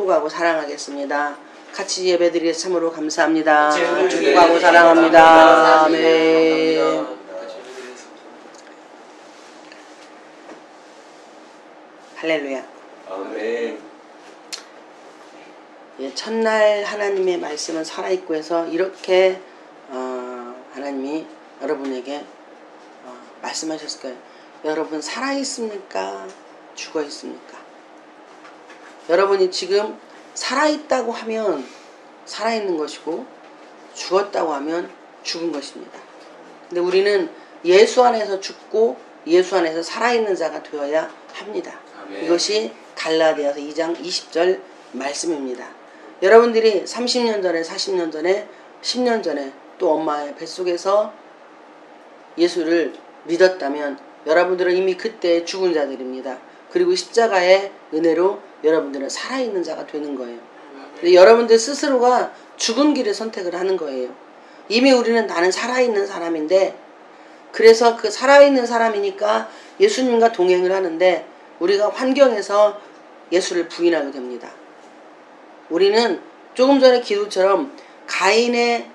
축복하고 사랑하겠습니다. 같이 예배드리게 참으로 감사합니다. 축복하고 사랑합니다. 아멘. 할렐루야. 아멘. 예, 첫날 하나님의 말씀은 살아있고 해서 이렇게 하나님이 여러분에게 말씀하셨을 거예요. 여러분 살아있습니까? 죽어있습니까? 여러분이 지금 살아있다고 하면 살아있는 것이고 죽었다고 하면 죽은 것입니다. 근데 우리는 예수 안에서 죽고 예수 안에서 살아있는 자가 되어야 합니다. 아멘. 이것이 갈라디아서 2장 20절 말씀입니다. 여러분들이 30년 전에 40년 전에 10년 전에 또 엄마의 뱃속에서 예수를 믿었다면 여러분들은 이미 그때 죽은 자들입니다. 그리고 십자가의 은혜로 여러분들은 살아있는 자가 되는 거예요. 근데 여러분들 스스로가 죽은 길을 선택을 하는 거예요. 이미 우리는 나는 살아있는 사람인데, 그래서 그 살아있는 사람이니까 예수님과 동행을 하는데 우리가 환경에서 예수를 부인하게 됩니다. 우리는 조금 전에 기도처럼 가인의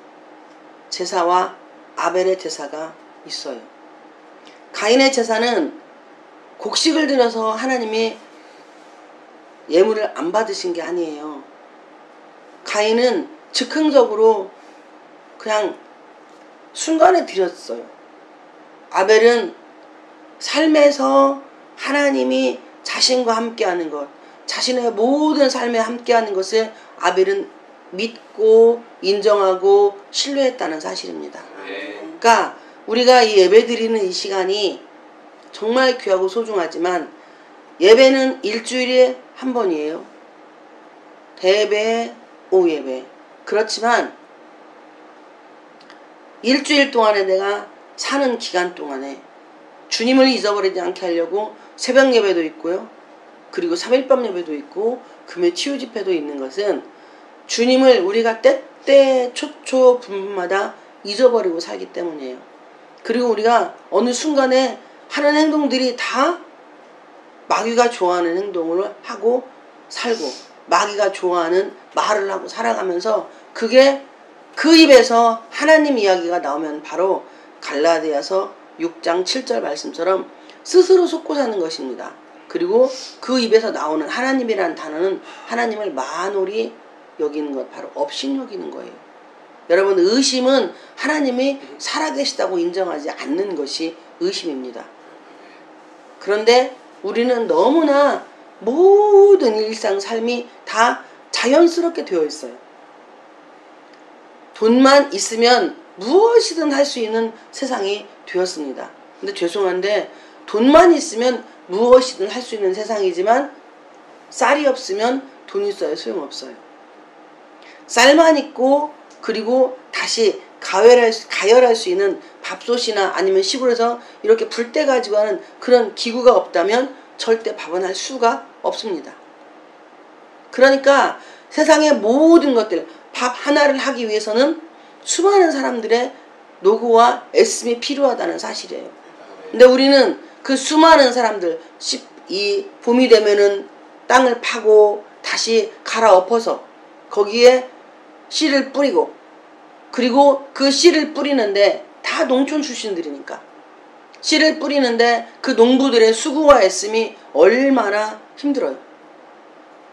제사와 아벨의 제사가 있어요. 가인의 제사는 곡식을 들여서 하나님이 예물을 안 받으신 게 아니에요. 가인은 즉흥적으로 그냥 순간에 드렸어요. 아벨은 삶에서 하나님이 자신과 함께하는 것, 자신의 모든 삶에 함께하는 것을 아벨은 믿고 인정하고 신뢰했다는 사실입니다. 그러니까 우리가 이 예배 드리는 이 시간이 정말 귀하고 소중하지만 예배는 일주일에 한 번이에요. 대예배, 오예배. 그렇지만 일주일 동안에 내가 사는 기간 동안에 주님을 잊어버리지 않게 하려고 새벽 예배도 있고요. 그리고 3일밤 예배도 있고 금요 치유 집회도 있는 것은 주님을 우리가 때때 초초 분마다 잊어버리고 살기 때문이에요. 그리고 우리가 어느 순간에 하는 행동들이 다 마귀가 좋아하는 행동을 하고 살고 마귀가 좋아하는 말을 하고 살아가면서 그게 그 입에서 하나님 이야기가 나오면 바로 갈라디아서 6장 7절 말씀처럼 스스로 속고 사는 것입니다. 그리고 그 입에서 나오는 하나님이라는 단어는 하나님을 만홀히 여기는 것, 바로 업신 여기는 거예요. 여러분, 의심은 하나님이 살아계시다고 인정하지 않는 것이 의심입니다. 그런데 우리는 너무나 모든 일상 삶이 다 자연스럽게 되어 있어요. 돈만 있으면 무엇이든 할 수 있는 세상이 되었습니다. 근데 죄송한데 돈만 있으면 무엇이든 할 수 있는 세상이지만 쌀이 없으면 돈 있어야 소용없어요. 쌀만 있고 그리고 다시 가열할 수 있는 밥솥이나 아니면 시골에서 이렇게 불때 가지고 하는 그런 기구가 없다면 절대 밥은 할 수가 없습니다. 그러니까 세상의 모든 것들, 밥 하나를 하기 위해서는 수많은 사람들의 노고와 애씀이 필요하다는 사실이에요. 근데 우리는 그 수많은 사람들, 이 봄이 되면은 땅을 파고 다시 갈아엎어서 거기에 씨를 뿌리고, 그리고 그 씨를 뿌리는데 다 농촌 출신들이니까 씨를 뿌리는데 그 농부들의 수고와 애씀이 얼마나 힘들어요.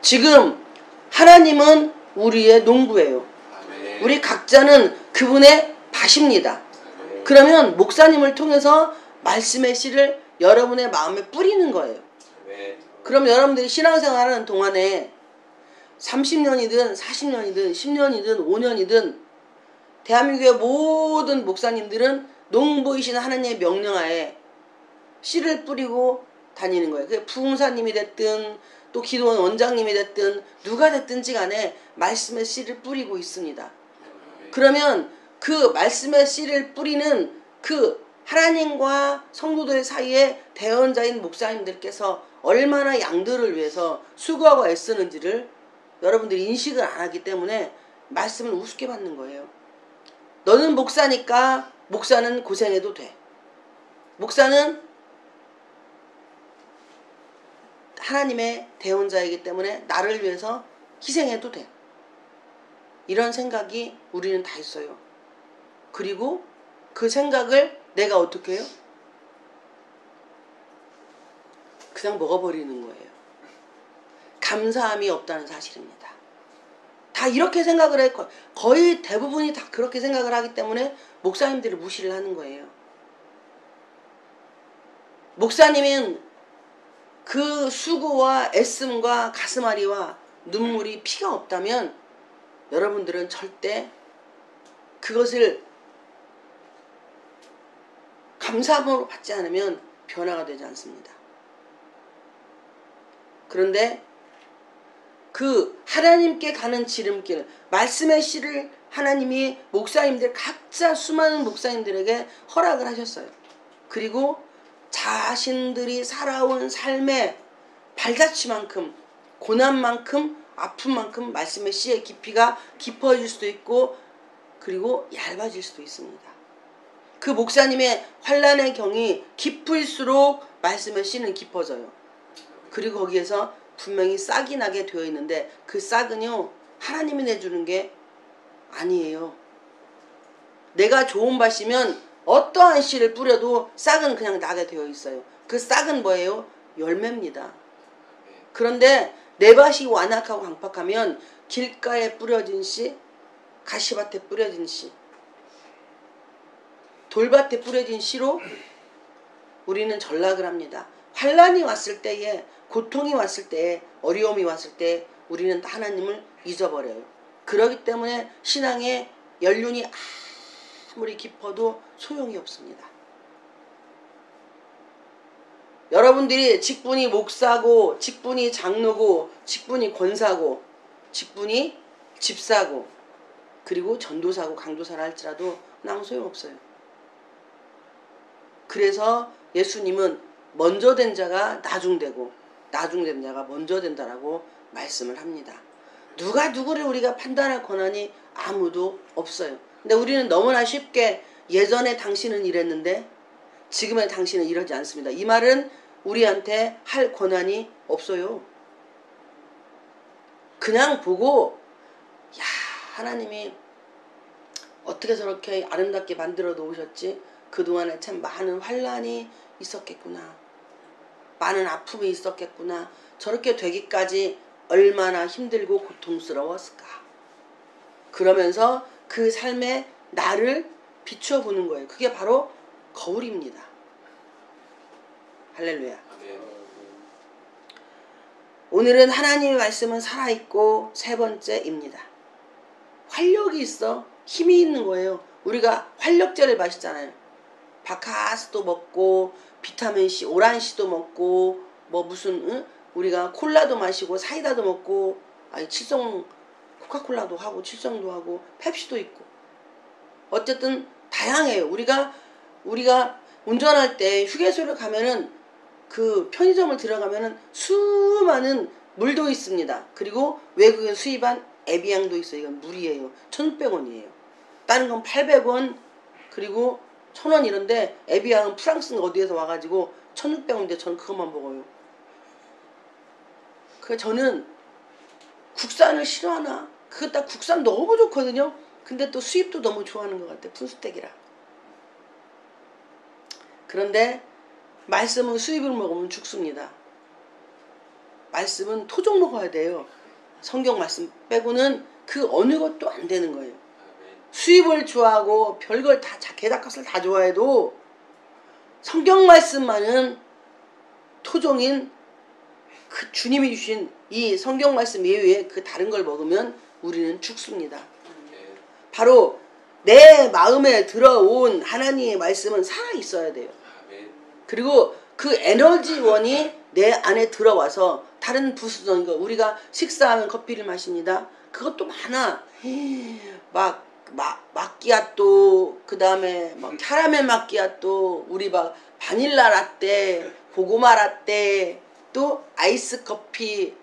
지금 하나님은 우리의 농부예요. 우리 각자는 그분의 밭입니다. 그러면 목사님을 통해서 말씀의 씨를 여러분의 마음에 뿌리는 거예요. 그럼 여러분들이 신앙생활하는 동안에 30년이든 40년이든 10년이든 5년이든 대한민국의 모든 목사님들은 농부이신 하나님의 명령하에 씨를 뿌리고 다니는 거예요. 그게 부흥사님이 됐든 또 기도원 원장님이 됐든 누가 됐든지 간에 말씀의 씨를 뿌리고 있습니다. 그러면 그 말씀의 씨를 뿌리는 그 하나님과 성도들 사이에 대언자인 목사님들께서 얼마나 양들을 위해서 수고하고 애쓰는지를 여러분들이 인식을 안 하기 때문에 말씀을 우습게 받는 거예요. 너는 목사니까 목사는 고생해도 돼. 목사는 하나님의 대언자이기 때문에 나를 위해서 희생해도 돼. 이런 생각이 우리는 다 있어요. 그리고 그 생각을 내가 어떻게 해요? 그냥 먹어버리는 거예요. 감사함이 없다는 사실입니다. 다 이렇게 생각을 해. 거의 대부분이 다 그렇게 생각을 하기 때문에 목사님들이 무시를 하는 거예요. 목사님은 그 수고와 애씀과 가슴앓이와 눈물이 피가 없다면 여러분들은 절대 그것을 감사함으로 받지 않으면 변화가 되지 않습니다. 그런데 그 하나님께 가는 지름길, 말씀의 씨를 하나님이 목사님들 각자 수많은 목사님들에게 허락을 하셨어요. 그리고 자신들이 살아온 삶의 발자취만큼, 고난만큼, 아픔만큼 말씀의 씨의 깊이가 깊어질 수도 있고 그리고 얇아질 수도 있습니다. 그 목사님의 환난의 경이 깊을수록 말씀의 씨는 깊어져요. 그리고 거기에서 분명히 싹이 나게 되어 있는데 그 싹은요 하나님이 내주는 게 아니에요. 내가 좋은 밭이면 어떠한 씨를 뿌려도 싹은 그냥 나게 되어 있어요. 그 싹은 뭐예요? 열매입니다. 그런데 내 밭이 완악하고 강팍하면 길가에 뿌려진 씨, 가시밭에 뿌려진 씨, 돌밭에 뿌려진 씨로 우리는 전락을 합니다. 환난이 왔을 때에, 고통이 왔을 때에, 어려움이 왔을 때 우리는 하나님을 잊어버려요. 그렇기 때문에 신앙의 연륜이 아무리 깊어도 소용이 없습니다. 여러분들이 직분이 목사고, 직분이 장로고, 직분이 권사고, 직분이 집사고, 그리고 전도사고 강도사라 할지라도 아무 소용없어요. 그래서 예수님은 먼저 된 자가 나중되고 나중된 자가 먼저 된다라고 말씀을 합니다. 누가 누구를 우리가 판단할 권한이 아무도 없어요. 근데 우리는 너무나 쉽게 예전에 당신은 이랬는데 지금의 당신은 이러지 않습니다. 이 말은 우리한테 할 권한이 없어요. 그냥 보고 야 하나님이 어떻게 저렇게 아름답게 만들어 놓으셨지? 그동안에 참 많은 환난이 있었겠구나. 많은 아픔이 있었겠구나. 저렇게 되기까지 얼마나 힘들고 고통스러웠을까. 그러면서 그 삶에 나를 비추어 보는 거예요. 그게 바로 거울입니다. 할렐루야. 오늘은 하나님의 말씀은 살아있고 세 번째입니다. 활력이 있어. 힘이 있는 거예요. 우리가 활력제를 마시잖아요. 바카스도 먹고 비타민C, 오란C도 먹고 뭐 무슨 우리가 콜라도 마시고 사이다도 먹고 칠성 코카콜라도 하고 칠성도 하고 펩시도 있고 어쨌든 다양해요. 우리가 운전할 때 휴게소를 가면은 그 편의점을 들어가면은 수많은 물도 있습니다. 그리고 외국에 수입한 에비앙도 있어요. 이건 물이에요. 1,600원이에요. 다른 건 800원 그리고 1,000원 이런데 에비앙은 프랑스인가 어디에서 와가지고 1,600원인데 저는 그것만 먹어요. 그래서 저는 국산을 싫어하나? 그거 딱 국산 너무 좋거든요. 근데 또 수입도 너무 좋아하는 것 같아. 푼스텍이라. 그런데 말씀은 수입을 먹으면 죽습니다. 말씀은 토종 먹어야 돼요. 성경 말씀 빼고는 그 어느 것도 안 되는 거예요. 수입을 좋아하고 별걸 다 게다값을 다 좋아해도 성경 말씀만은 토종인 그 주님이 주신 이 성경 말씀 이외에 그 다른 걸 먹으면 우리는 죽습니다. 바로 내 마음에 들어온 하나님의 말씀은 살아있어야 돼요. 그리고 그 에너지원이 내 안에 들어와서 다른 부수적인 거 우리가 식사하면 커피를 마십니다. 그것도 많아. 마끼아또 그 다음에 막 캐러멜 마끼아또 우리 막 바닐라 라떼 고구마 라떼 또 아이스 커피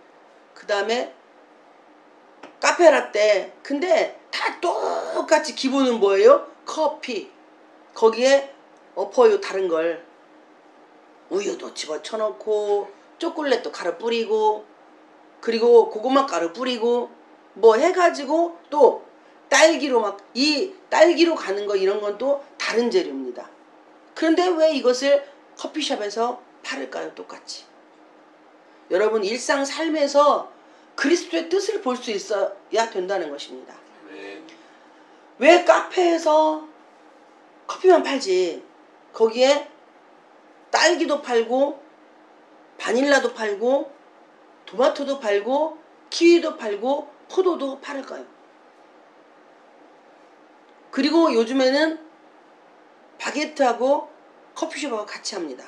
그 다음에 카페 라떼 근데 다 똑같이 기본은 뭐예요? 커피 거기에 엎어요 다른 걸 우유도 집어쳐놓고 초콜릿도 갈아 뿌리고 그리고 고구마 가루 뿌리고 뭐 해가지고 또 딸기로 막 이 딸기로 가는 거 이런 건 또 다른 재료입니다. 그런데 왜 이것을 커피숍에서 팔을까요? 똑같이. 여러분 일상 삶에서 그리스도의 뜻을 볼 수 있어야 된다는 것입니다. 왜 카페에서 커피만 팔지 거기에 딸기도 팔고 바닐라도 팔고 토마토도 팔고 키위도 팔고 포도도 팔을까요? 그리고 요즘에는 바게트하고 커피숍하고 같이 합니다.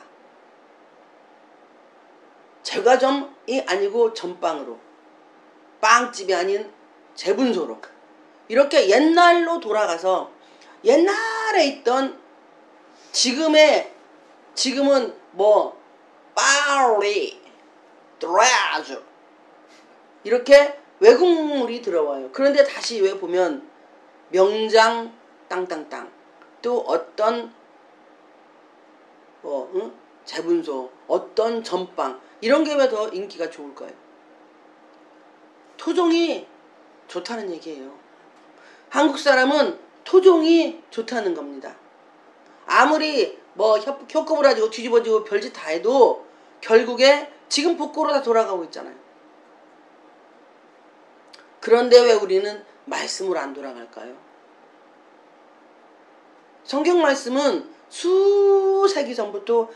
제과점이 아니고 전빵으로, 빵집이 아닌 재분소로 이렇게 옛날로 돌아가서 옛날에 있던 지금은 뭐 파리, 드라즈 이렇게 외국물이 들어와요. 그런데 다시 왜 보면 명장 땅땅땅 또 어떤 재분소 어떤 전빵 이런 게 왜 더 인기가 좋을까요? 토종이 좋다는 얘기예요. 한국 사람은 토종이 좋다는 겁니다. 아무리 뭐 혀kop을 가지고 뒤집어지고 별짓 다 해도 결국에 지금 복고로 다 돌아가고 있잖아요. 그런데 왜 우리는 말씀으로 안 돌아갈까요? 성경 말씀은 수세기 전부터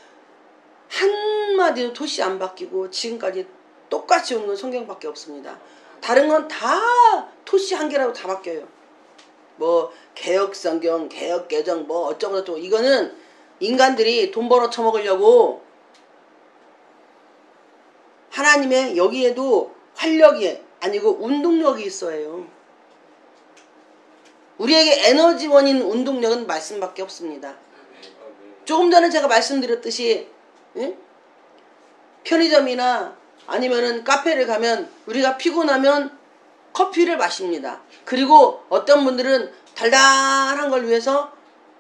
한마디도 토시 안 바뀌고 지금까지 똑같이 온 건 성경밖에 없습니다. 다른 건 다 토시 한 개라도 다 바뀌어요. 뭐 개혁성경, 개혁개정 뭐 어쩌고저쩌고 이거는 인간들이 돈 벌어 처먹으려고 하나님의 여기에도 활력이 아니고 운동력이 있어요. 우리에게 에너지원인 운동력은 말씀밖에 없습니다. 조금 전에 제가 말씀드렸듯이 편의점이나 아니면은 카페를 가면 우리가 피곤하면 커피를 마십니다. 그리고 어떤 분들은 달달한 걸 위해서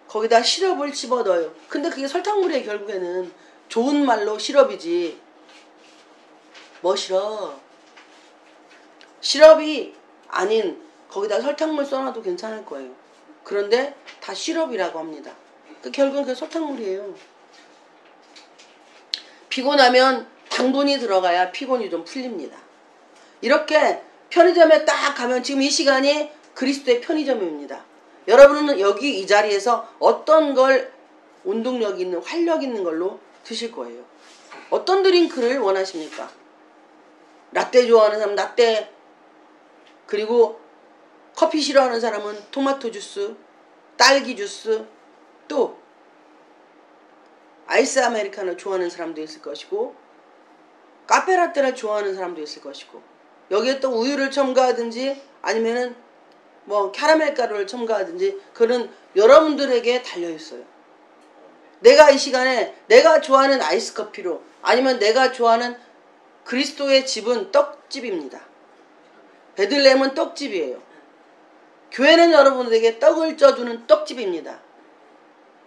거기다 시럽을 집어넣어요. 근데 그게 설탕물이에요. 결국에는 좋은 말로 시럽이지. 뭐 시럽? 시럽이 아닌 거기다 설탕물 써놔도 괜찮을 거예요. 그런데 다 시럽이라고 합니다. 결국은 그게 설탕물이에요. 피곤하면 당분이 들어가야 피곤이 좀 풀립니다. 이렇게 편의점에 딱 가면 지금 이 시간이 그리스도의 편의점입니다. 여러분은 여기 이 자리에서 어떤 걸 운동력 있는 활력 있는 걸로 드실 거예요. 어떤 드링크를 원하십니까? 라떼 좋아하는 사람 라떼, 그리고 커피 싫어하는 사람은 토마토 주스, 딸기 주스, 또 아이스 아메리카노 좋아하는 사람도 있을 것이고 카페라떼를 좋아하는 사람도 있을 것이고 여기에 또 우유를 첨가하든지 아니면은 뭐 캐러멜 가루를 첨가하든지 그런 여러분들에게 달려있어요. 내가 이 시간에 내가 좋아하는 아이스 커피로 아니면 내가 좋아하는 그리스도의 집은 떡집입니다. 베들레헴은 떡집이에요. 교회는 여러분들에게 떡을 쪄주는 떡집입니다.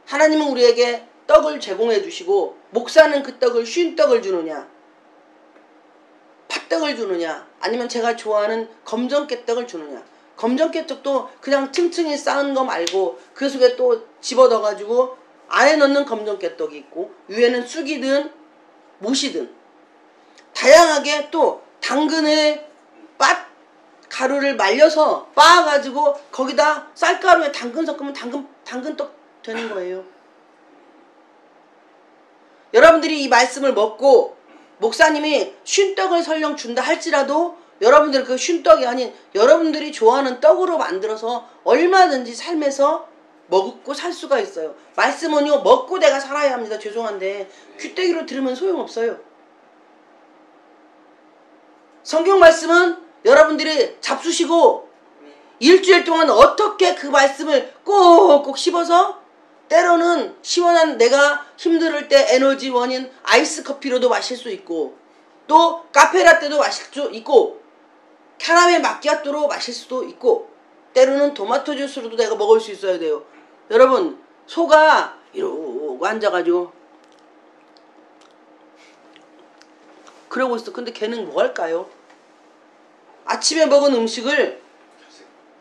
하나님은 우리에게 떡을 제공해 주시고 목사는 그 떡을 쉰 떡을 주느냐 팥떡을 주느냐 아니면 제가 좋아하는 검정깨떡을 주느냐. 검정깨떡도 그냥 층층이 쌓은 거 말고 그 속에 또 집어넣어 가지고 안에 넣는 검정깨떡이 있고 위에는 쑥이든 못이든 다양하게 또 당근을 빻 가루를 말려서 빻아가지고 거기다 쌀가루에 당근 섞으면 당근떡 되는 거예요. 여러분들이 이 말씀을 먹고 목사님이 쉰떡을 설령 준다 할지라도 여러분들 그 쉰떡이 아닌 여러분들이 좋아하는 떡으로 만들어서 얼마든지 삶에서 먹고 살 수가 있어요. 말씀은요 먹고 내가 살아야 합니다. 죄송한데 귀때기로 들으면 소용없어요. 성경 말씀은 여러분들이 잡수시고 일주일 동안 어떻게 그 말씀을 꼭꼭 씹어서 때로는 시원한 내가 힘들 때 에너지원인 아이스 커피로도 마실 수 있고 또 카페라떼도 마실 수 있고 캐러멜 마키아토로 마실 수도 있고 때로는 토마토 주스로도 내가 먹을 수 있어야 돼요. 여러분 소가 이러고 앉아가지고 그러고 있어. 근데 걔는 뭐 할까요? 아침에 먹은 음식을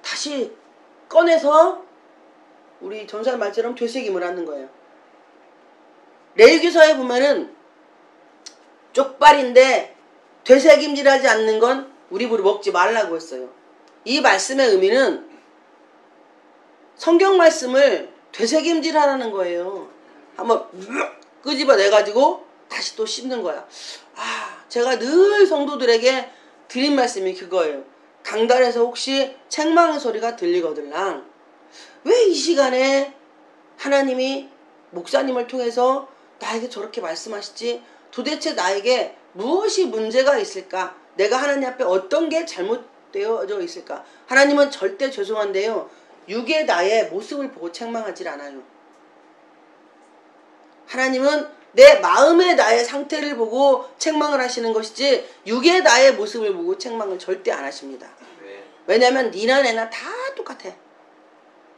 다시 꺼내서 우리 전사의 말처럼 되새김을 하는 거예요. 레위기서에 보면은 쪽발인데 되새김질하지 않는 건 우리 입으로 먹지 말라고 했어요. 이 말씀의 의미는 성경 말씀을 되새김질하라는 거예요. 한번 끄집어내가지고 다시 또 씹는 거야. 제가 늘 성도들에게 드린 말씀이 그거예요. 강단에서 혹시 책망의 소리가 들리거들랑 왜 이 시간에 하나님이 목사님을 통해서 나에게 저렇게 말씀하시지? 도대체 나에게 무엇이 문제가 있을까? 내가 하나님 앞에 어떤 게 잘못되어져 있을까? 하나님은 절대 죄송한데요. 육의 나의 모습을 보고 책망하지 않아요. 하나님은 내 마음의 나의 상태를 보고 책망을 하시는 것이지 육의 나의 모습을 보고 책망을 절대 안 하십니다. 왜냐하면 니나 내나 다 똑같아.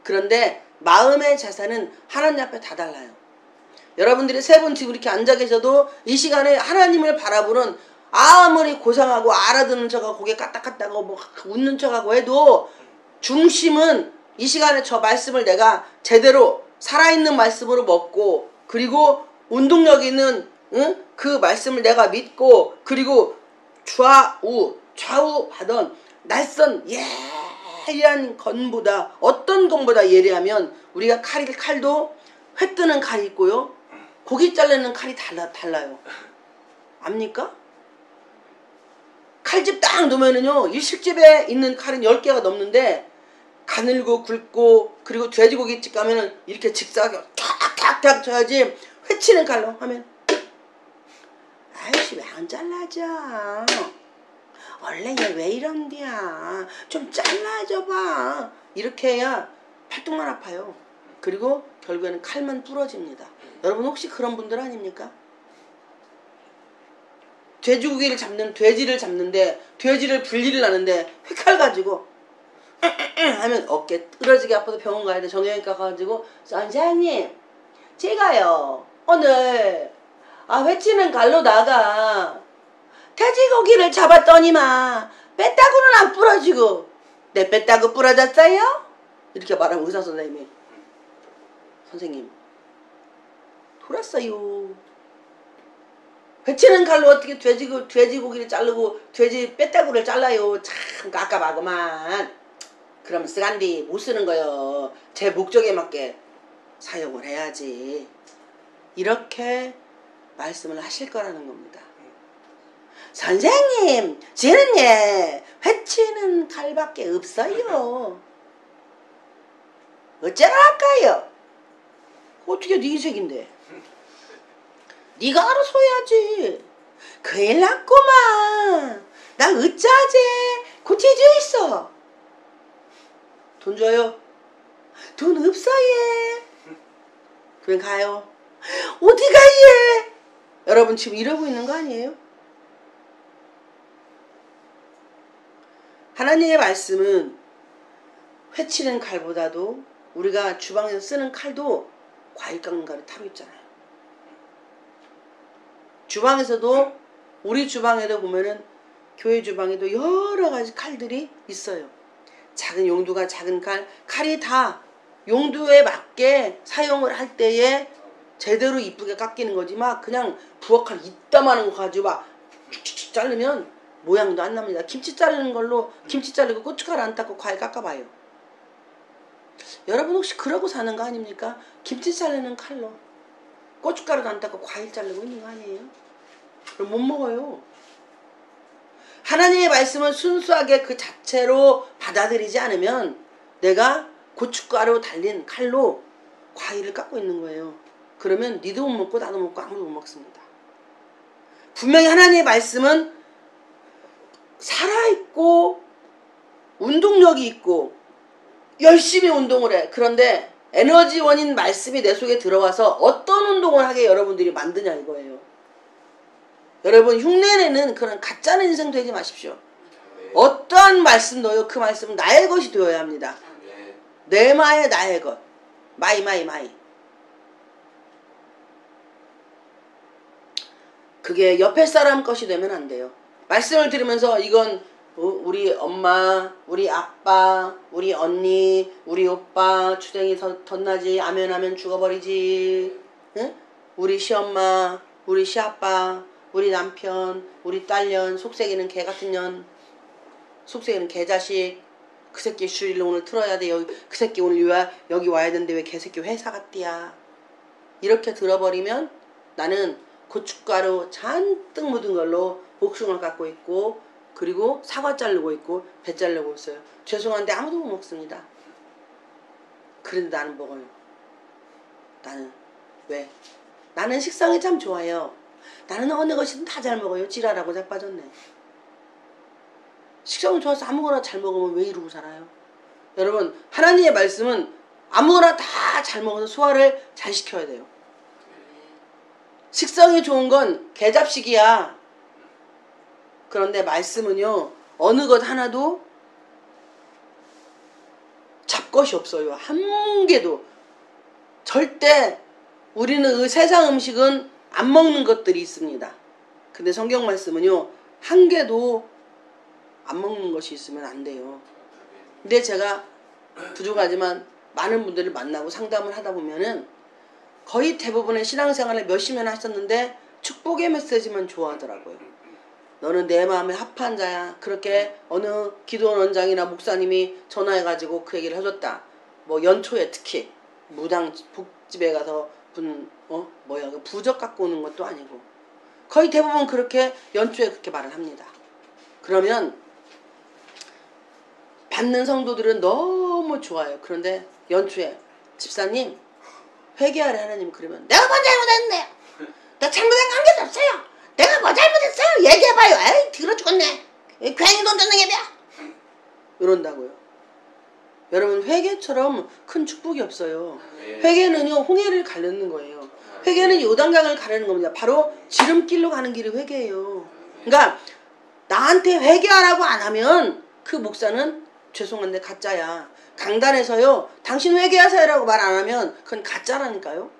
그런데 마음의 자세는 하나님 앞에 다 달라요. 여러분들이 세 분 지금 이렇게 앉아 계셔도 이 시간에 하나님을 바라보는 아무리 고상하고 알아듣는 척하고 고개 까딱까딱하고 뭐 웃는 척하고 해도 중심은 이 시간에 저 말씀을 내가 제대로 살아있는 말씀으로 먹고 그리고 운동력 있는 그 말씀을 내가 믿고 그리고 좌우하던 낯선 예리한 건보다 어떤 건보다 예리하면 우리가 칼도 회 뜨는 칼이 있고요. 고기 자르는 칼이 달라요. 압니까? 칼집 딱 놓으면은요, 일식집에 있는 칼은 10개가 넘는데, 가늘고 굵고, 그리고 돼지고기집 가면은 이렇게 직사각으로 탁탁탁 쳐야지, 회치는 칼로 하면, 아이씨, 왜 안 잘라져? 원래 얘 왜 이런디야? 좀 잘라줘봐. 이렇게 해야 팔뚝만 아파요. 그리고 결국에는 칼만 부러집니다. 여러분 혹시 그런 분들 아닙니까? 돼지고기를 돼지를 잡는데 돼지를 분리를 하는데 휘칼 가지고 하면 어깨 떨어지게 아파서 병원 가야 돼. 정형외과 가가지고 선생님 제가요 오늘 회치는 갈로다가 돼지고기를 잡았더니만 뼈다구는 안 부러지고 내 뼈다구 부러졌어요? 이렇게 말하면 의사 선생님이 선생님 돌았어요. 회치는 칼로 어떻게 돼지고기를 자르고 돼지 뼈다구를 잘라요. 참 깝깝하구만. 그러면 쓰간디 못 쓰는 거요. 제 목적에 맞게 사용을 해야지. 이렇게 말씀을 하실 거라는 겁니다. 선생님 저는 회치는 칼밖에 없어요. 어쩌랄까요? 어떻게 네 인생인데? 네가 알아서 해야지. 큰일 났구만. 나 어쩌지? 고치주 있어. 돈 줘요? 돈 없어 얘. 그럼 가요. 어디 가 얘? 여러분 지금 이러고 있는 거 아니에요? 하나님의 말씀은 회치는 칼보다도 우리가 주방에서 쓰는 칼도 과일 깎는 칼을 타고 있잖아요. 주방에서도 우리 주방에도 보면은 교회 주방에도 여러 가지 칼들이 있어요. 작은 용도가 작은 칼이 다 용도에 맞게 사용을 할 때에 제대로 이쁘게 깎이는 거지 막 그냥 부엌칼 이따만한 거 가지고 막 쭉쭉쭉 자르면 모양도 안 납니다. 김치 자르는 걸로 김치 자르고 고춧가루 안 닦고 과일 깎아봐요. 여러분 혹시 그러고 사는 거 아닙니까? 김치 자르는 칼로 고춧가루도 안 닦고 과일 자르고 있는 거 아니에요? 그럼 못 먹어요. 하나님의 말씀은 순수하게 그 자체로 받아들이지 않으면 내가 고춧가루 달린 칼로 과일을 깎고 있는 거예요. 그러면 니도 못 먹고 나도 못 먹고 아무도 못 먹습니다. 분명히 하나님의 말씀은 살아있고 운동력이 있고 열심히 운동을 해. 그런데 에너지원인 말씀이 내 속에 들어와서 어떤 운동을 하게 여러분들이 만드냐 이거예요. 여러분 흉내내는 그런 가짜는 인생 되지 마십시오. 어떠한 말씀 넣어요. 그 말씀은 나의 것이 되어야 합니다. 내 마의 나의 것. 마이. 그게 옆에 사람 것이 되면 안 돼요. 말씀을 들으면서 이건 우리 엄마, 우리 아빠, 우리 언니, 우리 오빠 주댕이 덧나지 아면 죽어버리지. 응? 우리 시엄마, 우리 시아빠, 우리 남편, 우리 딸년, 속새기는 개같은 년, 속새기는 개자식. 그 새끼 주일로 오늘 틀어야 돼. 그 새끼 오늘 여기 와야 되는데 왜 개새끼 회사 갔디야. 이렇게 들어버리면 나는 고춧가루 잔뜩 묻은 걸로 복숭아를 갖고 있고, 그리고 사과 자르고 있고, 배 자르고 있어요. 죄송한데 아무도 못 먹습니다. 그런데 나는 먹어요. 나는 왜? 나는 식성이 참 좋아요. 나는 어느 것이든 다 잘 먹어요. 지랄하고 자빠졌네. 식성이 좋아서 아무거나 잘 먹으면 왜 이러고 살아요? 여러분, 하나님의 말씀은 아무거나 다 잘 먹어서 소화를 잘 시켜야 돼요. 식성이 좋은 건 개잡식이야. 그런데 말씀은요, 어느 것 하나도 잡것이 없어요. 한 개도. 절대 우리는 이 세상 음식은 안 먹는 것들이 있습니다. 근데 성경 말씀은요, 한 개도 안 먹는 것이 있으면 안 돼요. 근데 제가 부족하지만 많은 분들을 만나고 상담을 하다 보면은 거의 대부분의 신앙생활을 몇십 년 하셨는데 축복의 메시지만 좋아하더라고요. 너는 내 마음에 합한 자야. 그렇게 어느 기도원 원장이나 목사님이 전화해가지고 그 얘기를 해줬다. 뭐 연초에 특히 무당 복집에 가서 부적 갖고 오는 것도 아니고 거의 대부분 그렇게 연초에 그렇게 말을 합니다. 그러면 받는 성도들은 너무 좋아요. 그런데 연초에 집사님 회개하래 하나님. 그러면 내가 뭐 잘못했는데요? 나 잘못한 관계도 없어요. 내가 뭐 잘못했어요? 얘기해봐요. 에이 들어 죽겠네. 괜히 돈 줬는 게야. 이런다고요. 여러분, 회개처럼 큰 축복이 없어요. 회개는요, 홍해를 가르는 거예요. 회개는 요단강을 가르는 겁니다. 바로 지름길로 가는 길이 회개예요. 그러니까 나한테 회개하라고 안 하면 그 목사는 죄송한데 가짜야. 강단에서요, 당신 회개하세요라고 말 안 하면 그건 가짜라니까요.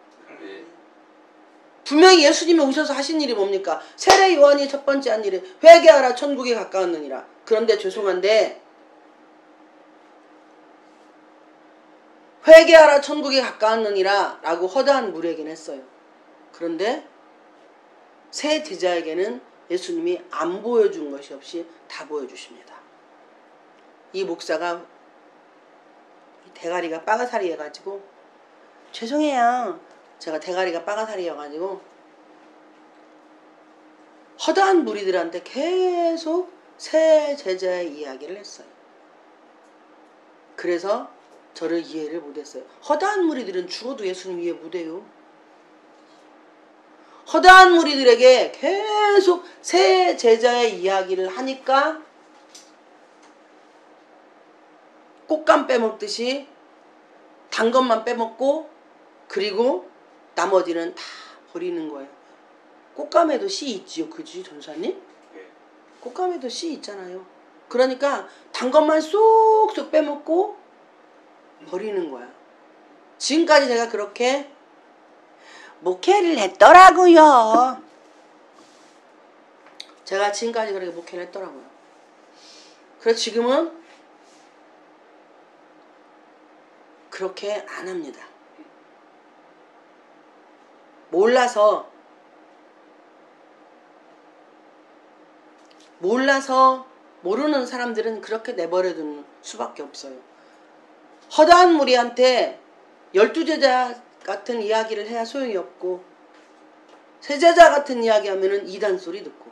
분명히 예수님이 오셔서 하신 일이 뭡니까? 세례 요한이 첫 번째 한 일이 회개하라 천국에 가까웠느니라. 그런데 죄송한데 회개하라 천국에 가까웠느니라 라고 허다한 무리에게는 했어요. 그런데 새 제자에게는 예수님이 안 보여준 것이 없이 다 보여주십니다. 이 목사가 대가리가 빠가사리 해가지고, 죄송해요, 제가 대가리가 빠가사리여가지고 허다한 무리들한테 계속 새 제자의 이야기를 했어요. 그래서 저를 이해를 못했어요. 허다한 무리들은 죽어도 예수님 이해 못해요. 허다한 무리들에게 계속 새 제자의 이야기를 하니까 꽃감 빼먹듯이 단 것만 빼먹고, 그리고 나머지는 다 버리는 거예요. 꽃감에도 씨 있지요, 그지 전사님? 꽃감에도 씨 있잖아요. 그러니까 단 것만 쏙쏙 빼먹고 버리는 거야. 지금까지 제가 그렇게 목회를 했더라고요. 제가 지금까지 그렇게 목회를 했더라고요. 그래서 지금은 그렇게 안 합니다. 몰라서 모르는 사람들은 그렇게 내버려두는 수밖에 없어요. 허다한 무리한테 12제자 같은 이야기를 해야 소용이 없고, 세제자 같은 이야기 하면은 이단 소리 듣고,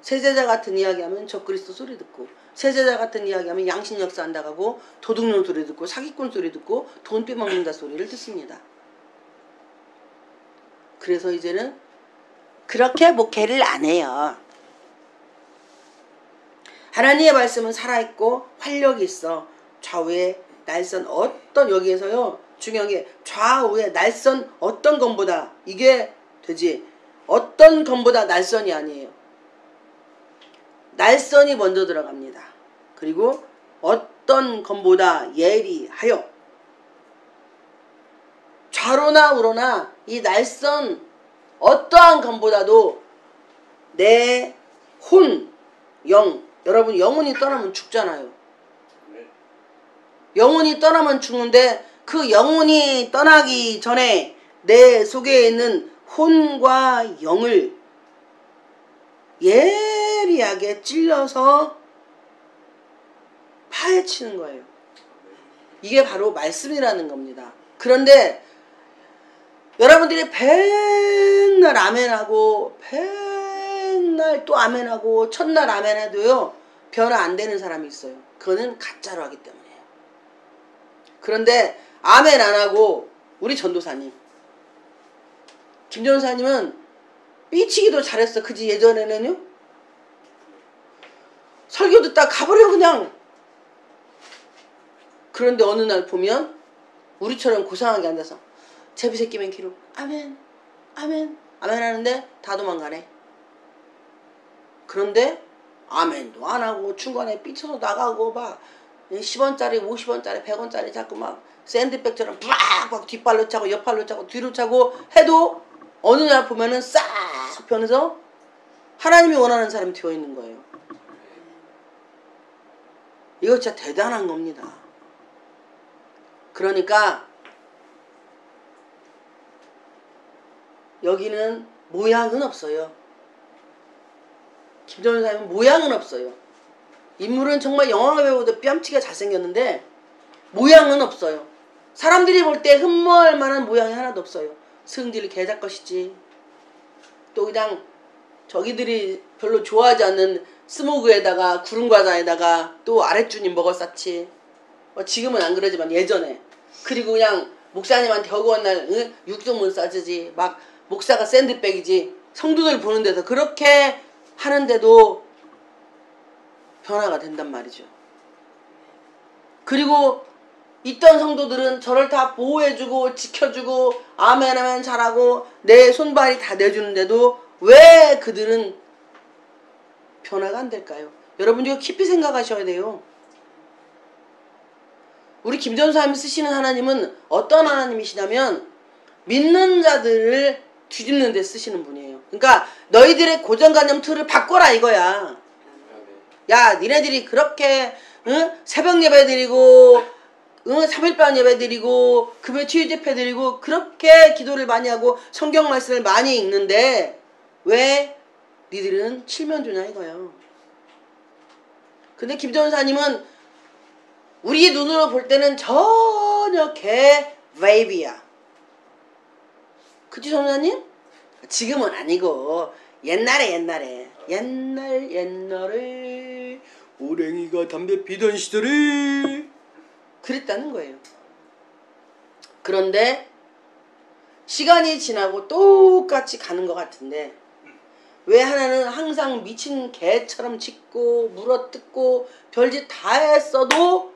세제자 같은 이야기 하면 적그리스도 소리 듣고, 세제자 같은 이야기 하면 양심 역사한다 가고 도둑놈 소리 듣고 사기꾼 소리 듣고 돈 빼먹는다 소리를 듣습니다. 그래서 이제는 그렇게 목회를 안 해요. 하나님의 말씀은 살아있고 활력이 있어. 좌우에 날선 어떤, 여기에서요 중요한 게 좌우에 날선 어떤 검보다, 이게 되지, 어떤 검보다 날선이 아니에요. 날선이 먼저 들어갑니다. 그리고 어떤 검보다 예리하여. 좌로나 우로나 이 날선 어떠한 검보다도 내 혼, 영, 여러분 영혼이 떠나면 죽잖아요. 영혼이 떠나면 죽는데 그 영혼이 떠나기 전에 내 속에 있는 혼과 영을 예리하게 찔러서 파헤치는 거예요. 이게 바로 말씀이라는 겁니다. 그런데 여러분들이 백날 아멘하고 백날 또 아멘하고 첫날 아멘해도요 변화 안 되는 사람이 있어요. 그거는 가짜로 하기 때문이에요. 그런데 아멘 안 하고 우리 전도사님 김 전도사님은 삐치기도 잘했어. 그지 예전에는요. 설교 듣다 가버려 그냥. 그런데 어느 날 보면 우리처럼 고상하게 앉아서 제비새끼 맨키로 아멘 아멘 아멘 하는데 다 도망가네. 그런데 아멘도 안 하고 중간에 삐쳐서 나가고 막 10원짜리 50원짜리 100원짜리 자꾸 막 샌드백처럼 빡빡 뒷발로 차고 옆발로 차고 뒤로 차고 해도 어느 날 보면은 싹 변해서 하나님이 원하는 사람이 되어 있는 거예요. 이거 진짜 대단한 겁니다. 그러니까 여기는 모양은 없어요. 김 전도사님은 모양은 없어요. 인물은 정말 영화 배우보다 뺨치게 잘생겼는데 모양은 없어요. 사람들이 볼 때 흠모할 만한 모양이 하나도 없어요. 승질 개작 것이지. 또 그냥 저기들이 별로 좋아하지 않는 스모그에다가 구름과자에다가 또 아랫주님 먹었었지. 지금은 안 그러지만 예전에. 그리고 그냥 목사님한테 허구한 날 육성문 싸주지. 막 목사가 샌드백이지. 성도들 보는 데서 그렇게 하는데도 변화가 된단 말이죠. 그리고 있던 성도들은 저를 다 보호해주고 지켜주고 아멘하면 잘하고 내 손발이 다 내주는데도 왜 그들은 변화가 안 될까요? 여러분 이거 깊이 생각하셔야 돼요. 우리 김 전사님이 쓰시는 하나님은 어떤 하나님이시냐면 믿는 자들을 뒤집는 데 쓰시는 분이에요. 그러니까 너희들의 고정관념 틀을 바꿔라 이거야. 야 니네들이 그렇게 새벽 예배 드리고 3일반 예배 드리고 금요 치유 집회 드리고 그렇게 기도를 많이 하고 성경 말씀을 많이 읽는데 왜 니들은 칠면조냐 이거예요. 근데 김 전사님은 우리 눈으로 볼 때는 전혀 개 웨이비야. 그치 전사님? 지금은 아니고 옛날에 오랭이가 담배 피던 시절에 그랬다는 거예요. 그런데 시간이 지나고 똑같이 가는 것 같은데 왜 하나는 항상 미친 개처럼 짖고 물어뜯고 별짓 다 했어도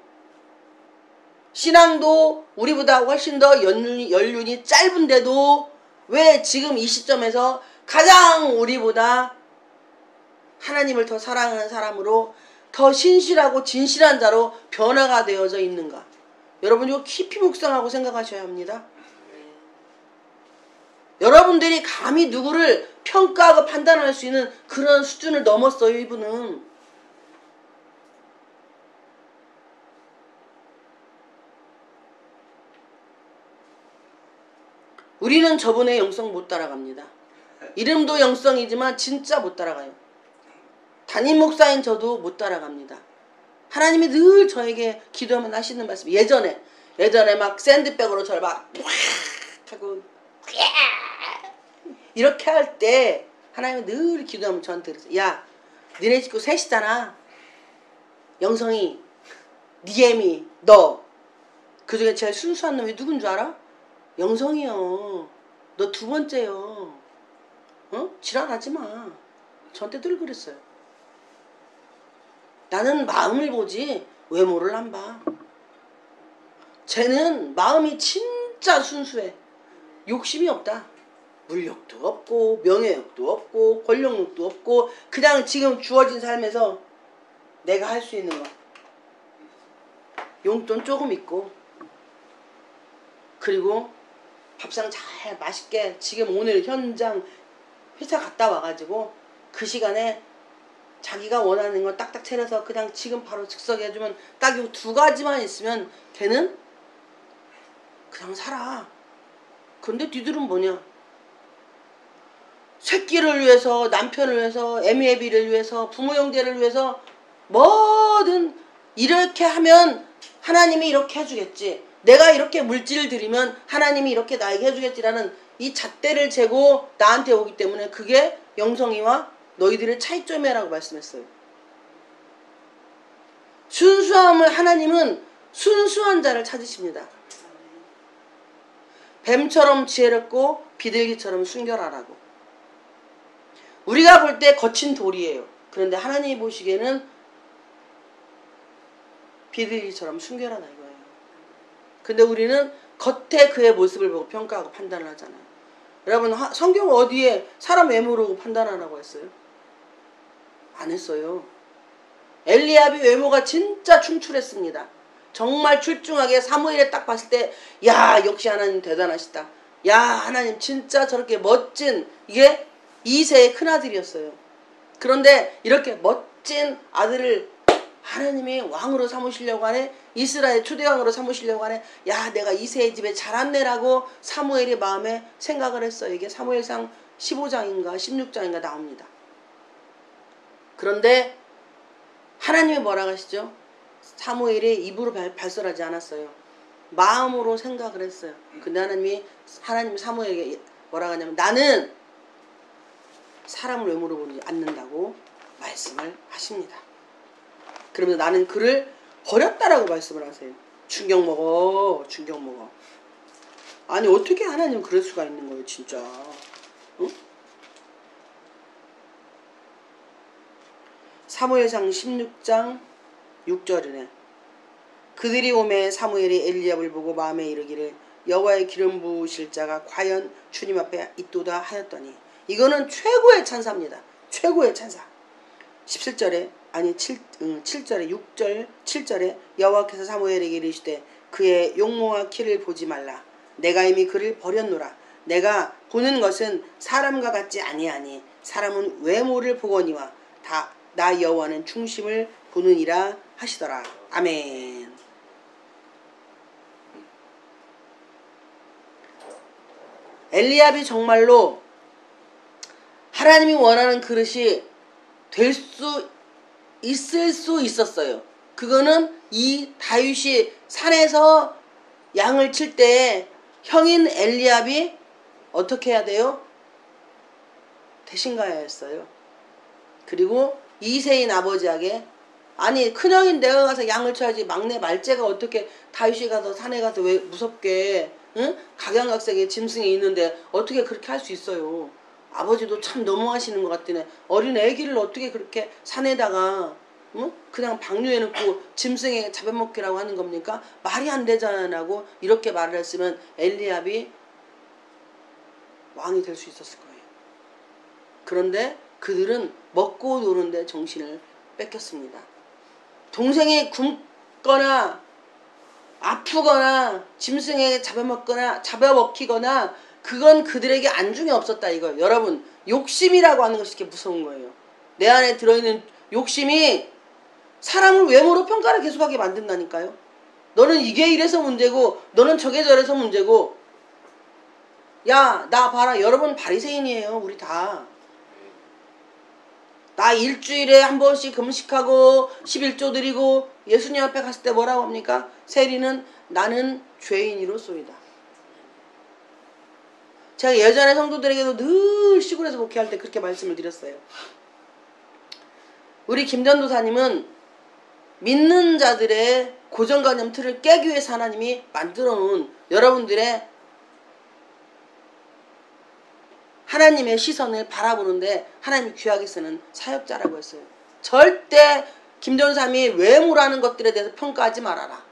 신앙도 우리보다 훨씬 더 연륜이 짧은데도 왜 지금 이 시점에서 가장 우리보다 하나님을 더 사랑하는 사람으로 더 신실하고 진실한 자로 변화가 되어져 있는가? 여러분 이거 깊이 묵상하고 생각하셔야 합니다. 여러분들이 감히 누구를 평가하고 판단할 수 있는 그런 수준을 넘었어요. 이분은. 우리는 저분의 영성 못 따라갑니다. 이름도 영성이지만 진짜 못 따라가요. 담임 목사인 저도 못 따라갑니다. 하나님이 늘 저에게 기도하면 하시는 말씀. 예전에 막 샌드백으로 저를 막 하고 이렇게 할 때 하나님이 늘 기도하면 저한테 그랬어요. 야 니네 식구 셋이잖아. 영성이 니엠이 너 그중에 제일 순수한 놈이 누군 줄 알아? 영성이요. 너 두 번째요. 지랄하지 마. 저한테 늘 그랬어요. 나는 마음을 보지 외모를 안 봐. 쟤는 마음이 진짜 순수해. 욕심이 없다. 물욕도 없고 명예욕도 없고 권력욕도 없고 그냥 지금 주어진 삶에서 내가 할 수 있는 거. 용돈 조금 있고 그리고 밥상 잘 맛있게 지금 오늘 현장 회사 갔다 와가지고 그 시간에 자기가 원하는 걸 딱딱 차려서 그냥 지금 바로 즉석에 해주면 딱 이 두 가지만 있으면 걔는 그냥 살아. 근데 뒤들은 뭐냐? 새끼를 위해서, 남편을 위해서, 애미애비를 위해서, 부모 형제를 위해서 뭐든 이렇게 하면 하나님이 이렇게 해주겠지. 내가 이렇게 물질을 드리면 하나님이 이렇게 나에게 해주겠지라는 이 잣대를 재고 나한테 오기 때문에 그게 영성이와 너희들의 차이점이라고 말씀했어요. 순수함을 하나님은 순수한 자를 찾으십니다. 뱀처럼 지혜롭고 비둘기처럼 순결하라고. 우리가 볼 때 거친 돌이에요. 그런데 하나님이 보시기에는 비둘기처럼 순결하다 이거예요. 근데 우리는 겉에 그의 모습을 보고 평가하고 판단을 하잖아요. 여러분 성경 어디에 사람 외모로 판단하라고 했어요? 안 했어요. 엘리압이 외모가 진짜 충출했습니다. 정말 출중하게 사무엘에 딱 봤을 때 야 역시 하나님 대단하시다. 야 하나님 진짜 저렇게 멋진 이게 이세의 큰아들이었어요. 그런데 이렇게 멋진 아들을 하나님이 왕으로 삼으시려고 하네. 이스라엘 초대왕으로 삼으시려고 하네. 야 내가 이세의 집에 자랐네라고 사무엘의 마음에 생각을 했어요. 이게 사무엘상 15장인가 16장인가 나옵니다. 그런데 하나님이 뭐라고 하시죠? 사무엘이 입으로 발설하지 않았어요. 마음으로 생각을 했어요. 근데 하나님이 사무엘에게 뭐라고 하냐면 나는 사람을 외모로 보지 않는다고 말씀을 하십니다. 그러면서 나는 그를 버렸다라고 말씀을 하세요. 충격 먹어. 충격 먹어. 아니 어떻게 하나님 그럴 수가 있는 거예요 진짜. 응? 사무엘상 16장 6절이네. 그들이 오매 사무엘이 엘리압을 보고 마음에 이르기를 여호와의 기름 부으실 자가 과연 주님 앞에 있도다 하였더니 이거는 최고의 찬사입니다. 최고의 찬사. 17절에 아니 7절에 6절 7절에 여호와께서 사무엘에게 이르시되 그의 용모와 키를 보지 말라. 내가 이미 그를 버렸노라. 내가 보는 것은 사람과 같지 아니하니 사람은 외모를 보거니와 나 여호와는 중심을 보느니라 하시더라. 아멘. 엘리압이 정말로 하나님이 원하는 그릇이 될 수 있을 수 있었어요. 그거는 이 다윗이 산에서 양을 칠 때 형인 엘리압이 어떻게 해야 돼요? 대신 가야 했어요. 그리고 이세인 아버지에게 아니 큰형인 내가 가서 양을 쳐야지 막내 말째가 어떻게 다윗이 가서 산에 가서 왜 무섭게 응? 각양각색의 짐승이 있는데 어떻게 그렇게 할 수 있어요. 아버지도 참 너무하시는 것 같더네. 어린 애기를 어떻게 그렇게 산에다가 응? 그냥 방류해놓고 짐승에 잡아먹기라고 하는 겁니까? 말이 안 되잖아고 이렇게 말을 했으면 엘리압이 왕이 될 수 있었을 거예요. 그런데 그들은 먹고 노는데 정신을 뺏겼습니다. 동생이 굶거나 아프거나 짐승에게 잡아먹히거나 그건 그들에게 안중에 없었다 이거예요. 여러분 욕심이라고 하는 것이 이렇게 무서운 거예요. 내 안에 들어있는 욕심이 사람을 외모로 평가를 계속하게 만든다니까요. 너는 이게 이래서 문제고 너는 저게 저래서 문제고 야 나 봐라. 여러분 바리새인이에요. 우리 다. 나 일주일에 한 번씩 금식하고 11조 드리고 예수님 앞에 갔을 때 뭐라고 합니까? 세리는 나는 죄인이로소이다. 제가 예전에 성도들에게도 늘 시골에서 목회할 때 그렇게 말씀을 드렸어요. 우리 김전도사님은 믿는 자들의 고정관념 틀을 깨기 위해서 하나님이 만들어 놓은 여러분들의 하나님의 시선을 바라보는데 하나님이 귀하게 쓰는 사역자라고 했어요. 절대 김전사님이 외모라는 것들에 대해서 평가하지 말아라.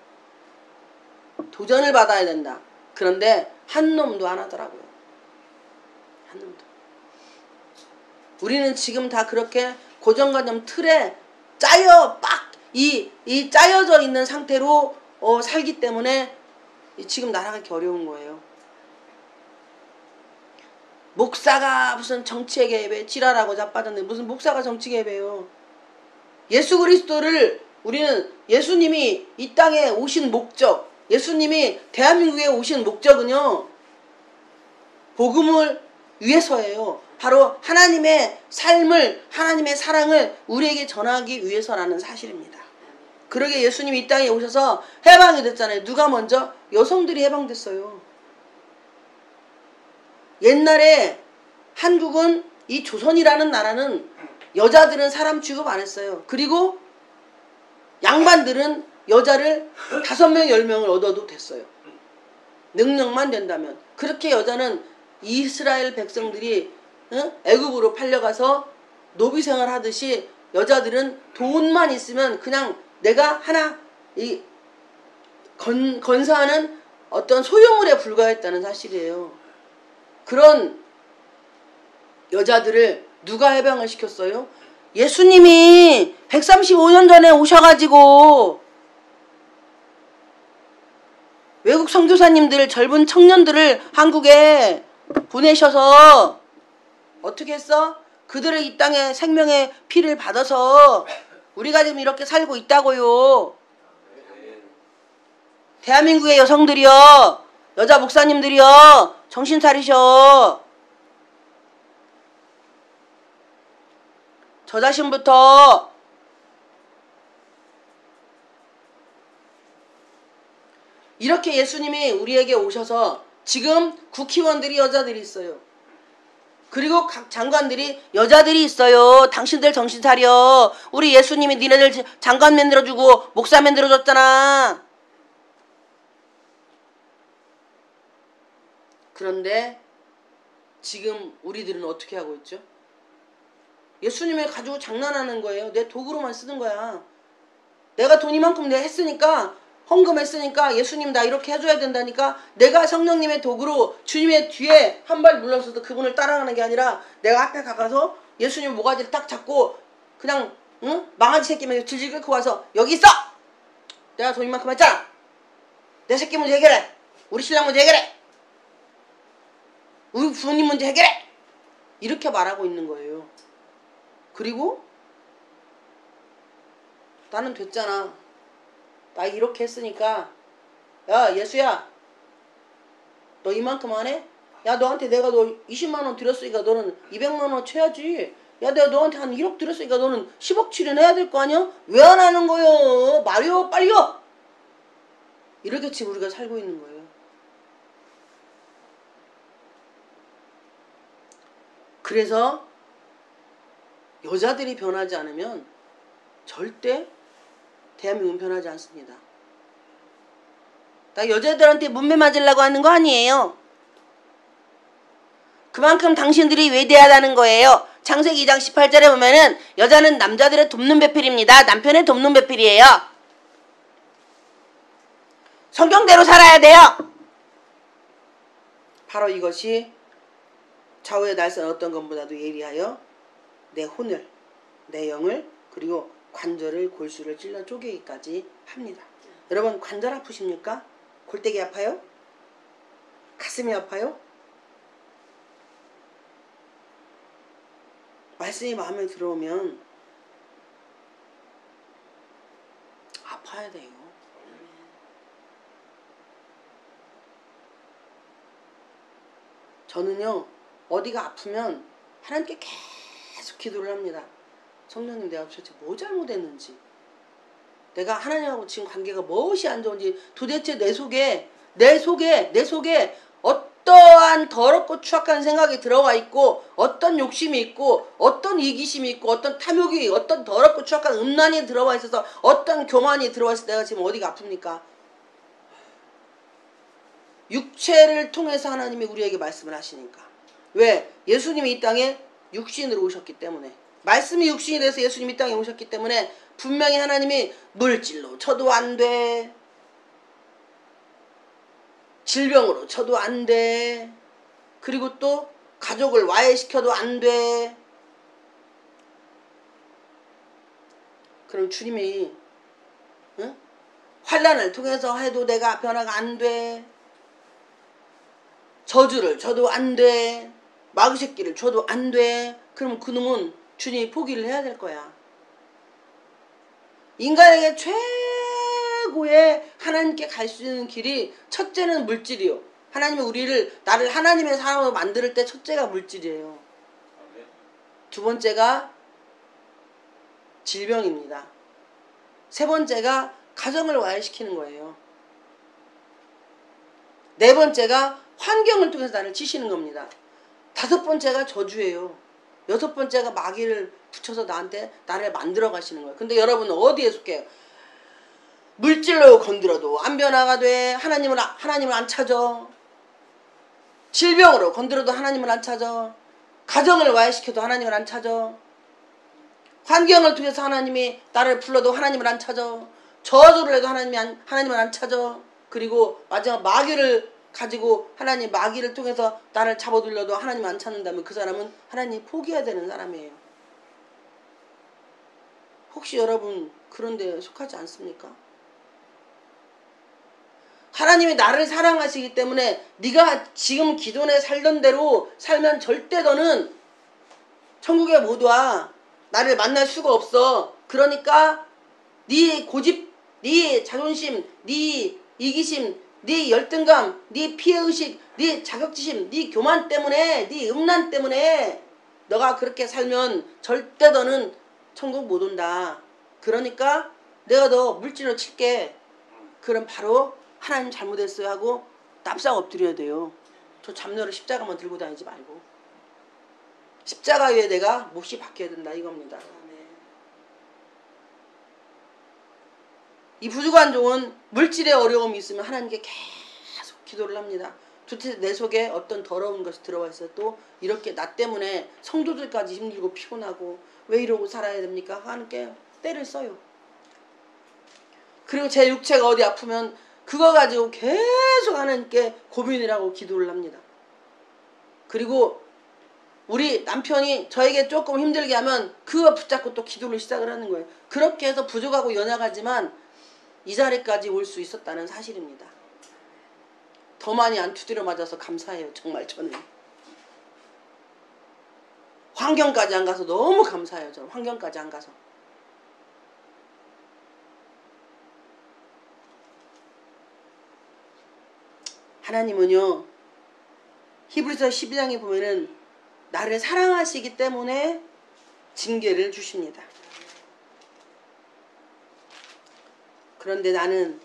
도전을 받아야 된다. 그런데 한 놈도 안 하더라고요. 한 놈도. 우리는 지금 다 그렇게 고정관념 틀에 짜여져 있는 상태로 살기 때문에 지금 날아가기 어려운 거예요. 목사가 무슨 정치에 개입해 지랄하고 자빠졌네. 무슨 목사가 정치 개입해요. 예수 그리스도를 우리는 예수님이 이 땅에 오신 목적, 예수님이 대한민국에 오신 목적은요, 복음을 위해서예요. 바로 하나님의 삶을, 하나님의 사랑을 우리에게 전하기 위해서라는 사실입니다. 그러게 예수님이 이 땅에 오셔서 해방이 됐잖아요. 누가 먼저? 여성들이 해방됐어요. 옛날에 한국은, 이 조선이라는 나라는 여자들은 사람 취급 안 했어요. 그리고 양반들은 여자를 5명, 10명을 얻어도 됐어요. 능력만 된다면. 그렇게 여자는 이스라엘 백성들이 애굽으로 팔려가서 노비 생활 하듯이 여자들은 돈만 있으면 그냥 내가 하나 건사하는 어떤 소유물에 불과했다는 사실이에요. 그런 여자들을 누가 해방을 시켰어요? 예수님이 135년 전에 오셔가지고 외국 선교사님들, 젊은 청년들을 한국에 보내셔서 어떻게 했어? 그들을 이 땅에 생명의 피를 받아서 우리가 지금 이렇게 살고 있다고요. 대한민국의 여성들이여, 여자 목사님들이여, 정신 차리셔. 저 자신부터 이렇게 예수님이 우리에게 오셔서 지금 국회의원들이 여자들이 있어요. 그리고 각 장관들이 여자들이 있어요. 당신들 정신 차려. 우리 예수님이 니네들 장관 만들어주고 목사 만들어줬잖아. 그런데 지금 우리들은 어떻게 하고 있죠? 예수님을 가지고 장난하는 거예요. 내 도구로만 쓰는 거야. 내가 돈 이만큼 내가 했으니까, 헌금했으니까 예수님 나 이렇게 해줘야 된다니까, 내가 성령님의 도구로 주님의 뒤에 한 발 물러서도 그분을 따라가는 게 아니라 내가 앞에 가서 예수님 모가지를 딱 잡고 그냥 망아지 새끼면 질질 끓고 와서 여기 있어! 내가 돈 이만큼 했잖아! 내 새끼 문제 해결해! 우리 신랑 문제 해결해! 우리 부모님 문제 해결해! 이렇게 말하고 있는 거예요. 그리고 나는 됐잖아. 나 이렇게 했으니까, 야 예수야, 너 이만큼 안 해? 야 너한테 내가 너 20만원 드렸으니까 너는 200만원 쳐야지. 야 내가 너한테 한 1억 드렸으니까 너는 10억 출연해야 될 거 아니야? 왜 안 하는 거요? 말이요 빨리요. 이렇게 지금 우리가 살고 있는 거예요. 그래서 여자들이 변하지 않으면 절대 대한민국은 변하지 않습니다. 나 여자들한테 문매 맞으려고 하는 거 아니에요. 그만큼 당신들이 외대하다는 거예요. 창세기 2장 18절에 보면은 여자는 남자들의 돕는 배필입니다. 남편의 돕는 배필이에요. 성경대로 살아야 돼요. 바로 이것이 좌우의 날선 어떤 것보다도 예리하여 내 혼을, 내 영을, 그리고 관절을, 골수를 찔러 쪼개기까지 합니다. 여러분 관절 아프십니까? 골대기 아파요? 가슴이 아파요? 말씀이 마음에 들어오면 아파야 돼요. 저는요 어디가 아프면 하나님께 계속 기도를 합니다. 성령님 내가 도대체 뭐 잘못했는지, 내가 하나님하고 지금 관계가 무엇이 안 좋은지, 도대체 내 속에 어떠한 더럽고 추악한 생각이 들어가 있고, 어떤 욕심이 있고, 어떤 이기심이 있고, 어떤 탐욕이, 어떤 더럽고 추악한 음란이 들어와 있어서, 어떤 교만이 들어와 있어서 내가 지금 어디가 아픕니까? 육체를 통해서 하나님이 우리에게 말씀을 하시니까. 왜? 예수님이 이 땅에 육신으로 오셨기 때문에, 말씀이 육신이 돼서 예수님이 이 땅에 오셨기 때문에 분명히 하나님이 물질로 쳐도 안 돼, 질병으로 쳐도 안 돼, 그리고 또 가족을 와해시켜도 안 돼. 그럼 주님이 환난을 통해서 해도 내가 변화가 안 돼, 저주를 줘도 안 돼, 마귀새끼를 줘도 안 돼. 그럼 그놈은 주님이 포기를 해야 될 거야. 인간에게 최고의 하나님께 갈 수 있는 길이 첫째는 물질이요. 하나님이 나를 하나님의 사람으로 만들 때 첫째가 물질이에요. 두 번째가 질병입니다. 세 번째가 가정을 와해시키는 거예요. 네 번째가 환경을 통해서 나를 치시는 겁니다. 다섯 번째가 저주예요. 여섯 번째가 마귀를 붙여서 나를 만들어 가시는 거예요. 근데 여러분은 어디에 속해요? 물질로 건드려도 안 변화가 돼. 하나님을 안 찾아. 질병으로 건드려도 하나님을 안 찾아. 가정을 와해시켜도 하나님을 안 찾아. 환경을 통해서 하나님이 나를 불러도 하나님을 안 찾아. 저주를 해도 하나님을 안 찾아. 그리고 마지막 마귀를 가지고 마귀를 통해서 나를 잡아들려도 하나님 안 찾는다면 그 사람은 하나님 포기해야 되는 사람이에요. 혹시 여러분 그런 데 속하지 않습니까? 하나님이 나를 사랑하시기 때문에 네가 지금 기존에 살던 대로 살면 절대 너는 천국에 못 와. 나를 만날 수가 없어. 그러니까 네 고집, 네 자존심, 네 이기심, 네 열등감, 네 피해의식, 네 자격지심, 네 교만 때문에, 네 음란 때문에 너가 그렇게 살면 절대 너는 천국 못 온다. 그러니까 내가 너 물질로 칠게. 그럼 바로 하나님 잘못했어요 하고 납작 엎드려야 돼요. 저 잡녀를 십자가만 들고 다니지 말고. 십자가 위에 내가 몫이 박혀야 된다 이겁니다. 이 부족한 종은 물질의 어려움이 있으면 하나님께 계속 기도를 합니다. 도대체 내 속에 어떤 더러운 것이 들어와 있어요. 또 이렇게 나 때문에 성도들까지 힘들고 피곤하고 왜 이러고 살아야 됩니까? 하나님께 때를 써요. 그리고 제 육체가 어디 아프면 그거 가지고 계속 하나님께 고민을 하고 기도를 합니다. 그리고 우리 남편이 저에게 조금 힘들게 하면 그거 붙잡고 또 기도를 시작을 하는 거예요. 그렇게 해서 부족하고 연약하지만 이 자리까지 올 수 있었다는 사실입니다. 더 많이 안 두드려 맞아서 감사해요. 정말 저는. 환경까지 안 가서 너무 감사해요. 저는 환경까지 안 가서. 하나님은요. 히브리서 12장에 보면은 나를 사랑하시기 때문에 징계를 주십니다. 그런데 나는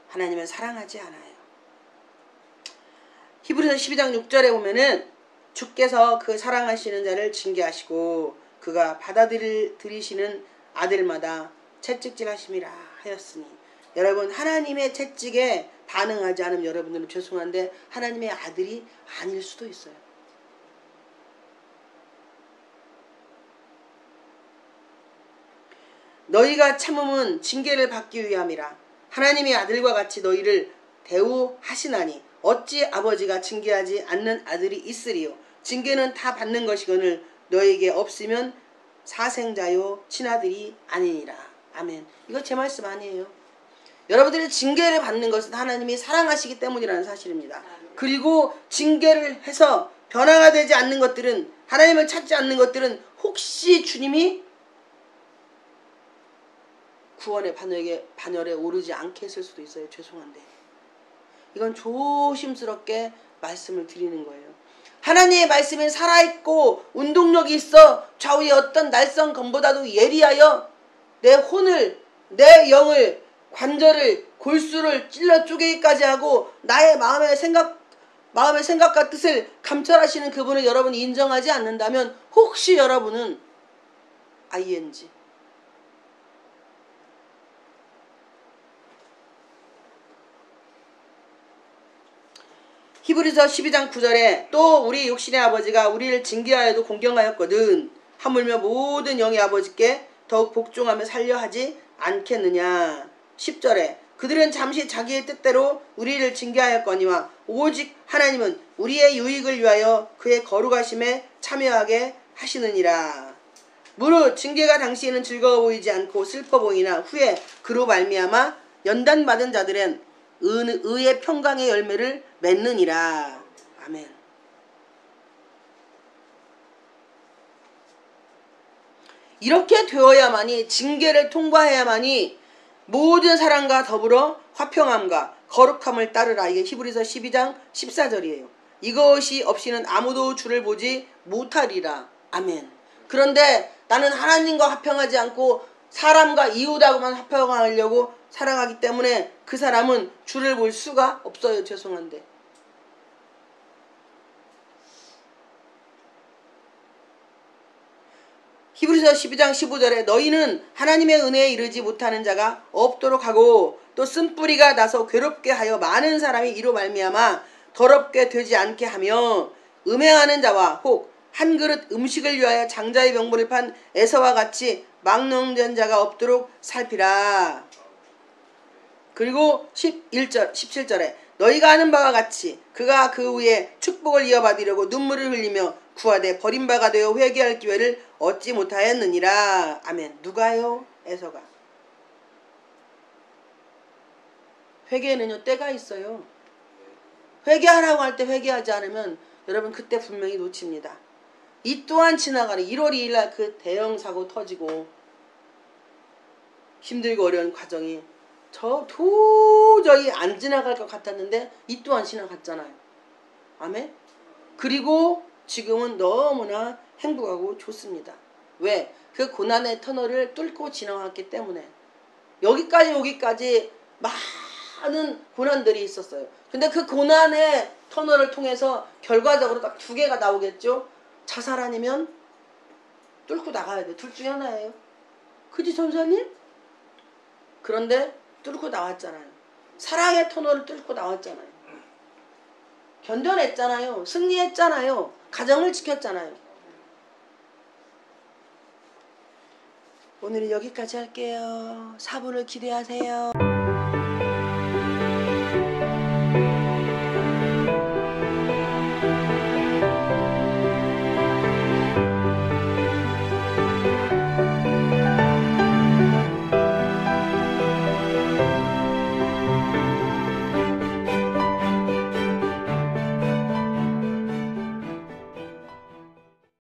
하나님을 사랑하지 않아요. 히브리서 12장 6절에 보면은 주께서 그 사랑하시는 자를 징계하시고 그가 받아들이시는 아들마다 채찍질 하심이라 하였으니, 여러분 하나님의 채찍에 반응하지 않으면 여러분들은 죄송한데 하나님의 아들이 아닐 수도 있어요. 너희가 참음은 징계를 받기 위함이라. 하나님의 아들과 같이 너희를 대우하시나니 어찌 아버지가 징계하지 않는 아들이 있으리요. 징계는 다 받는 것이거늘 너희에게 없으면 사생자요 친아들이 아니니라. 아멘. 이거 제 말씀 아니에요. 여러분들이 징계를 받는 것은 하나님이 사랑하시기 때문이라는 사실입니다. 그리고 징계를 해서 변화가 되지 않는 것들은, 하나님을 찾지 않는 것들은 혹시 주님이 구원의 반열에 오르지 않게 했을 수도 있어요. 죄송한데 이건 조심스럽게 말씀을 드리는 거예요. 하나님의 말씀이 살아있고 운동력이 있어 좌우의 어떤 날성검보다도 예리하여 내 혼을, 내 영을, 관절을, 골수를 찔러 쪼개기까지 하고 나의 마음의 생각과 뜻을 감찰하시는 그분을 여러분이 인정하지 않는다면 혹시 여러분은 ing 히브리서 12장 9절에 또 우리 육신의 아버지가 우리를 징계하여도 공경하였거든 하물며 모든 영의 아버지께 더욱 복종하며 살려 하지 않겠느냐. 10절에 그들은 잠시 자기의 뜻대로 우리를 징계하였거니와 오직 하나님은 우리의 유익을 위하여 그의 거룩하심에 참여하게 하시느니라. 무릇 징계가 당시에는 즐거워 보이지 않고 슬퍼 보이나 후에 그로 말미암아 연단받은 자들은 의의 평강의 열매를 맺느니라. 아멘. 이렇게 되어야만이 징계를 통과해야만이 모든 사람과 더불어 화평함과 거룩함을 따르라. 이게 히브리서 12장 14절이에요. 이것이 없이는 아무도 주를 보지 못하리라. 아멘. 그런데 나는 하나님과 화평하지 않고 사람과 이웃하고만 화평하려고 살아가기 때문에 그 사람은 주를 볼 수가 없어요. 죄송한데. 히브리서 12장 15절에 너희는 하나님의 은혜에 이르지 못하는 자가 없도록 하고 또 쓴뿌리가 나서 괴롭게 하여 많은 사람이 이로 말미암아 더럽게 되지 않게 하며 음행하는 자와 혹 한 그릇 음식을 위하여 장자의 명분을 판 에서와 같이 막론된 자가 없도록 살피라. 그리고 17절에 너희가 아는 바와 같이 그가 그 후에 축복을 이어받으려고 눈물을 흘리며 구하되 버림바가 되어 회개할 기회를 얻지 못하였느니라. 아멘. 누가요? 에서가. 회개에는요 때가 있어요. 회개하라고 할 때 회개하지 않으면 여러분 그때 분명히 놓칩니다. 이 또한 지나가는 1월 2일날 그 대형 사고 터지고 힘들고 어려운 과정이 저 도저히 안 지나갈 것 같았는데 이 또한 지나갔잖아요. 아멘. 그리고 지금은 너무나 행복하고 좋습니다. 왜? 그 고난의 터널을 뚫고 지나갔기 때문에. 여기까지 많은 고난들이 있었어요. 근데 그 고난의 터널을 통해서 결과적으로 딱 두 개가 나오겠죠. 자살 아니면 뚫고 나가야 돼. 둘 중에 하나예요. 그지 전사님? 그런데 뚫고 나왔잖아요. 사랑의 터널을 뚫고 나왔잖아요. 견뎌냈잖아요. 승리했잖아요. 가정을 지켰잖아요. 오늘은 여기까지 할게요. 4부를 기대하세요.